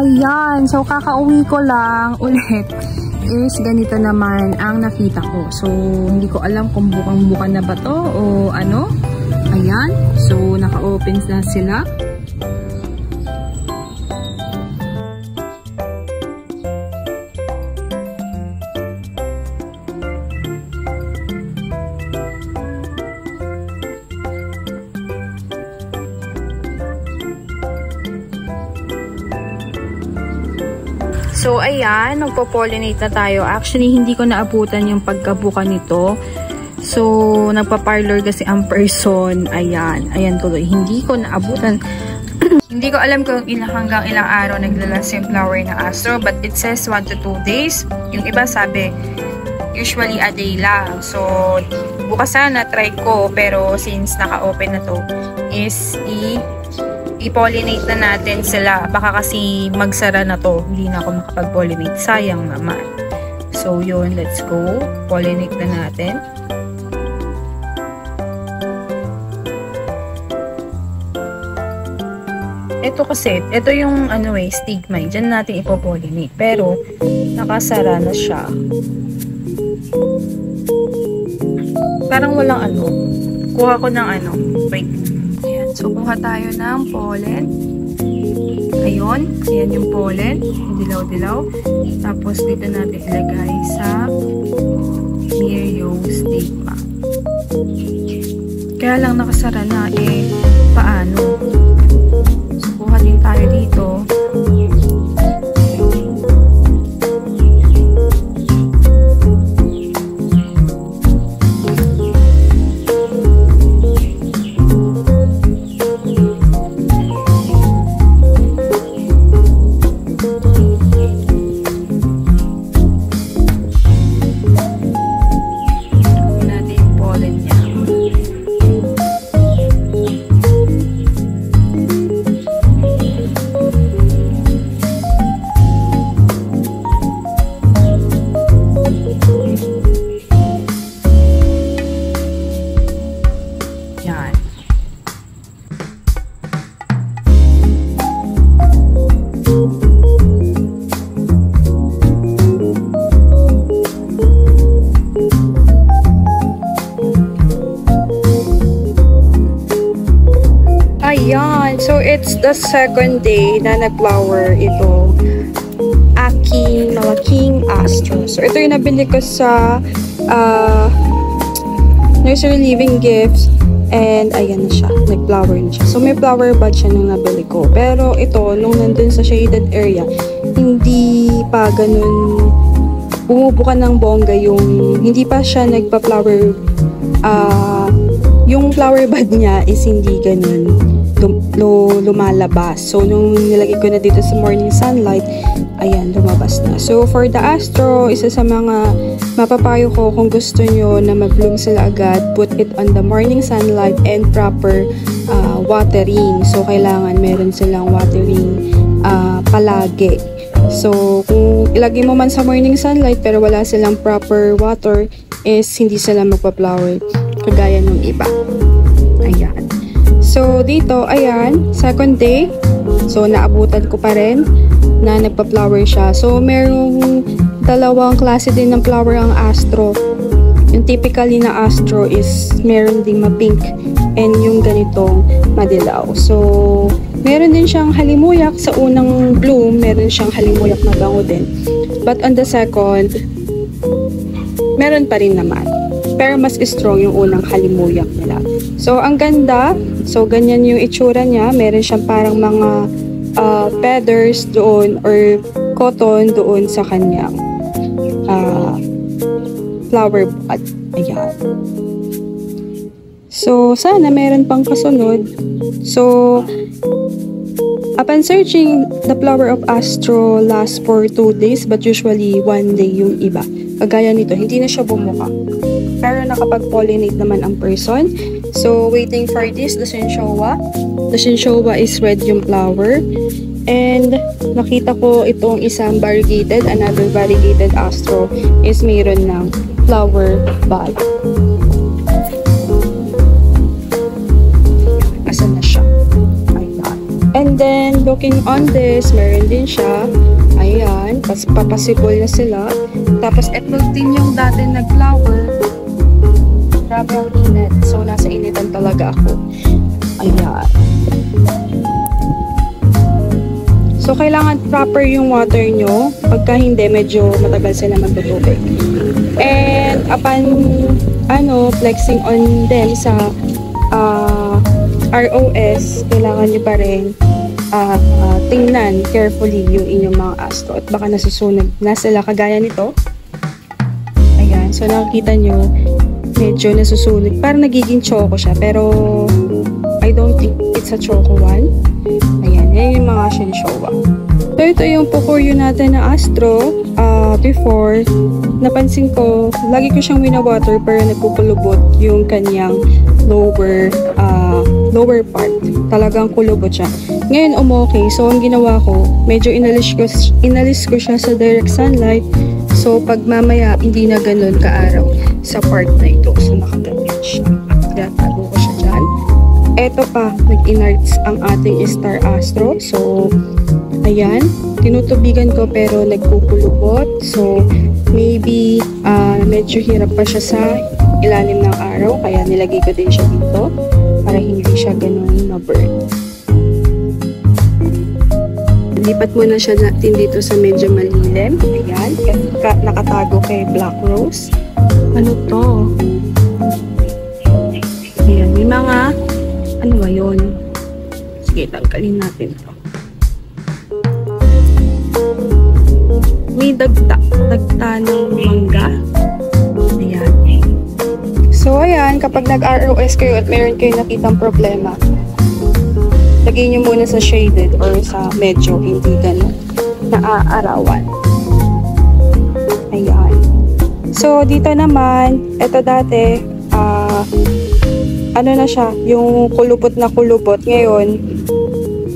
ayan. So, kakauwi ko lang ulit is ganito naman ang nakita ko. So, hindi ko alam kung bukang-buka na ba to o ano. Ayan. So, naka-open na sila. So, ayan, nagpo-pollinate na tayo. Actually, hindi ko naabutan yung pagkabuka nito. So, nagpa-parlor kasi ang person. Ayan, ayan tuloy. Hindi ko naabutan. Hindi ko alam kung hanggang ilang araw naglalas yung flower ng Astro. But it says 1 to 2 days. Yung iba sabi, usually a day lang. So, bukas sana try ko. Pero since naka-open na to, is i-pollinate na natin sila. Baka kasi magsara na to. Hindi na ako makapag-pollinate. Sayang naman. So, yun. Let's go. Pollinate na natin. Ito kasi, ito yung stigma. Diyan natin ipopollinate. Pero, nakasara na siya. Parang walang Kuha ko ng wait. So, kuha tayo ng pollen. Ayun. Ayan yung pollen. Dilaw-dilaw. Tapos, dito natin ilagay sa myriostigma. Kaya lang nakasara na. Paano? So, kuha din tayo dito. Ayan. So, it's the second day na nag-flower ito. Aking malaking Astro. So, ito yung nabili ko sa Nursery Living Gifts. And, ayan na siya. Nag-flower na siya. So, may flower bud siya nung nabili ko. Pero, ito, nung nandun sa shaded area, hindi pa ganun bumubuka ng bongga yung, hindi pa siya nagpa-flower, yung flower bud niya is hindi ganun lumalabas. So, nung nilagay ko na dito sa morning sunlight, ayan, lumabas na. So, for the Astro, isa sa mga mapapayo ko kung gusto nyo na mag-bloom sila agad, put it on the morning sunlight and proper watering. So, kailangan meron silang watering palagi. So, kung ilagay mo man sa morning sunlight pero wala silang proper water, is hindi sila magpa-flower kagaya ng iba. Ayan. So, dito, ayan, second day. So, naabutan ko pa rin na nagpa-flower siya. So, merong dalawang klase din ng flower ang Astro. Yung typically na Astro is meron ding ma-pink and yung ganitong madilaw. So, meron din siyang halimuyak sa unang bloom. Meron siyang halimuyak na bango din. But on the second, meron pa rin naman. Pero mas strong yung unang halimuyak nila. So, ang ganda. So, ganyan yung itsura niya. Meron siyang parang mga feathers doon or cotton doon sa kanyang flower bud. Ayan. So, sana meron pang kasunod. So, upon searching, the flower of Astro lasts for 2 days but usually 1 day yung iba. Kagaya nito, hindi na siya bumuka. Pero nakapag-pollinate naman ang person. So, waiting for this, the Shinshouwa. The Shinshouwa is red yung flower. And, nakita ko itong isang variegated, another variegated Astro is mayroon ng flower bud. Asan na siya? Ayan. And then, looking on this, meron din siya. Ayan, papasibol na sila. Tapos, ito din yung dati nag-flower. Grabe ang init. So, nasa initan talaga ako. Ayan. So, kailangan proper yung water nyo. Pagka hindi, medyo matagal sila magtutubig. And, upon, flexing on them sa ROS, kailangan nyo pa rin tingnan carefully yung inyong mga astro. At baka nasusunog na sila kagaya nito. Ayan. So, nakikita nyo, medyo nasusunog. Parang nagiging choco siya. Pero, I don't think it's a choco one. Ayan, yan yung mga shinshowa. So, ito yung pukuryo natin na astro. Before, napansin ko, lagi ko siyang winawater pero nagpupulubot yung kanyang lower part. Talagang kulubot siya. Ngayon, umokay. So, ang ginawa ko, medyo inalis ko siya sa direct sunlight. So, pag mamaya, hindi na ganun kaaraw sa part na ito. So, nakagamit siya. Tinatago ko siya dyan. Eto pa, nag-inarts ang ating star astro. So, ayan, tinutubigan ko pero nagpupulubot. So, maybe medyo hirap pa siya sa ilalim ng araw. Kaya nilagay ko din siya dito para hindi siya ganun ma-burn. Lipat muna siya natin dito sa medyo malilim. Ayan, nakatago kay Black Rose. Ano to? Ayan, may mga ano ba yun? Sige, tanggalin natin to. May dagta ng mangga. Ayan. So, ayan, kapag nag-ROS kayo at meron kayo nakitang problema, lagay nyo muna sa shaded or sa medyo hindi ganun naaarawan. Ayan. So, dito naman, ito dati, ano na siya, yung kulubot na kulubot. Ngayon,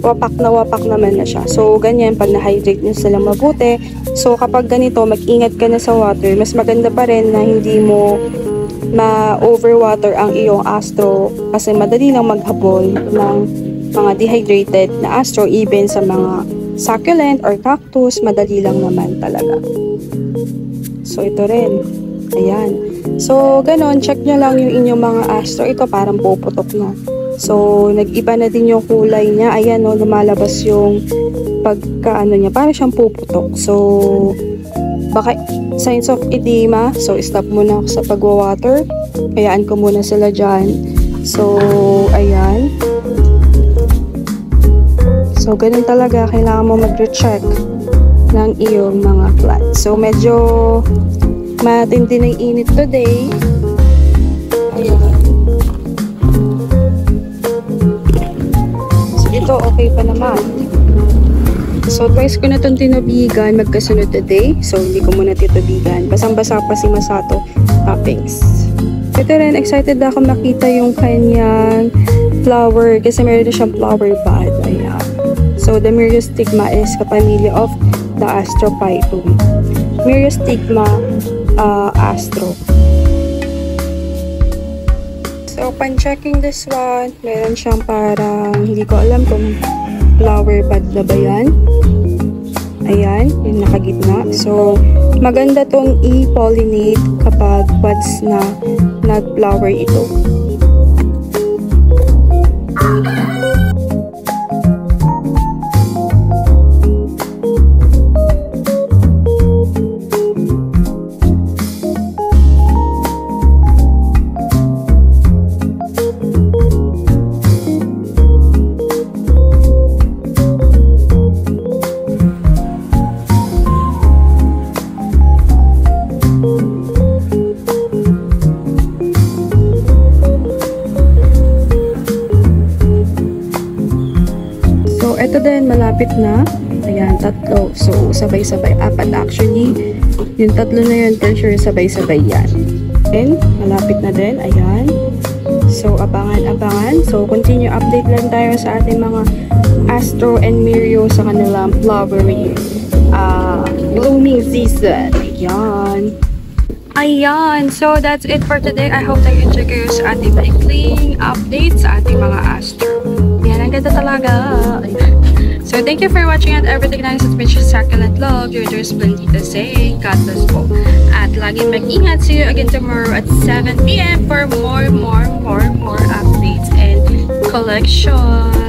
wapak naman na siya. So, ganyan, pag na-hydrate nyo sila mabuti. So, kapag ganito, mag-ingat ka na sa water. Mas maganda pa rin na hindi mo ma-overwater ang iyong astro kasi madali lang maghabol ng mga dehydrated na astro. Even sa mga succulent or cactus, madali lang naman talaga. So, ito rin. Ayan. So, ganon, check nyo lang yung inyong mga astro. Ito parang puputok na. So, nag-iba na din yung kulay niya. Ayan, no, lumalabas yung pagka-ano niya. Parang siyang puputok. So, baka signs of edema. So, stop muna ako sa pagwawater. Hayaan ko muna sila dyan. So, ayan. So, ganun talaga. Kailangan mo mag-recheck ng iyong mga plants. So, medyo matindi na yung init today. Ayan. So, ito okay pa naman. So, twice ko na itong tinubigan magkasunod today. So, hindi ko muna titubigan. Basang-basa pa si Masato toppings. Ito rin, excited ako makita yung kanyang flower kasi meron na siyang flower bud. Ayan. So, the Myriostigma is kapamilya of the Astrophytum. Myriostigma astro. So, upon checking this one, meron siyang parang, hindi ko alam kung flower bud na ba yan. Ayan, yung nakagitna. So, maganda tong i-pollinate kapag buds na nag-flower ito. Ito din, malapit na. Ayan, tatlo. So, sabay-sabay. Apat actually. Yung tatlo na yun, for sure, sabay-sabay yan. And, malapit na din. Ayan. So, abangan-abangan. So, continue update lang tayo sa ating mga Astro and Mirio sa kanilang flowering blooming season. Ayan. Ayan. So, that's it for today. I hope that you enjoy kayo sa ating maikling update sa ating mga Astro. Yan, ang ganda talaga. So thank you for watching at everything na sa Twitch Succulent Love. Your Splendida saying, God bless po. At lagi mag-ingat. See you again tomorrow at 7 p.m. for more updates and collection.